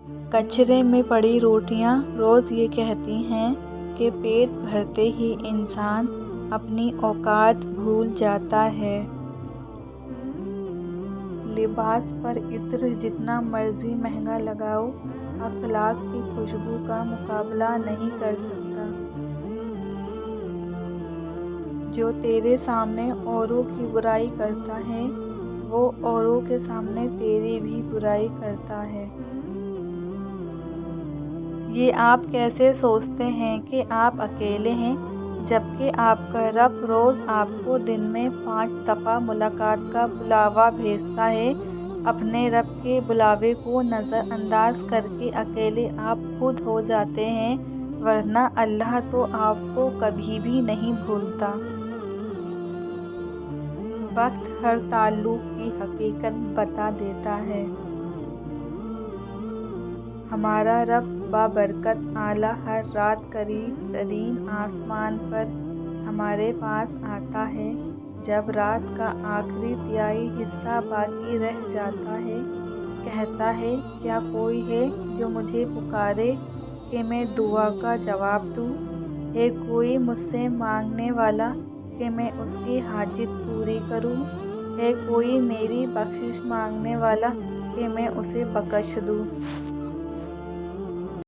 کچرے میں پڑی روٹیاں روز یہ کہتی ہیں کہ پیٹ بھرتے ہی انسان اپنی اوقات بھول جاتا ہے۔ لباس پر عطر جتنا مرضی مہنگا لگاؤ، اخلاق کی خوشبو کا مقابلہ نہیں کر سکتا۔ جو تیرے سامنے اوروں کی برائی کرتا ہے، وہ اوروں کے سامنے تیری بھی برائی کرتا ہے۔ یہ آپ کیسے سوچتے ہیں کہ آپ اکیلے ہیں، جبکہ آپ کا رب روز آپ کو دن میں 5 دفعہ ملاقات کا بلاوا بھیجتا ہے؟ اپنے رب کے بلاوے کو نظر انداز کرکے اکیلے آپ خود ہو جاتے ہیں، ورنہ اللہ تو آپ کو کبھی بھی نہیں بھولتا۔ وقت ہر تعلق کی حقیقت بتا دیتا ہے۔ ہمارا رب بابرکت اعلیٰ ہر رات قریب ترین آسمان پر ہمارے پاس آتا ہے۔ جب رات کا آخری تہائی حصہ باقی رہ جاتا ہے، کہتا ہے، کیا کوئی ہے جو مجھے پکارے کہ میں دعا کا جواب دوں؟ ہے کوئی مجھ سے مانگنے والا کہ میں اس کی حاجت پوری کروں؟ ہے کوئی میری بخشش مانگنے والا کہ میں اسے بخش دوں؟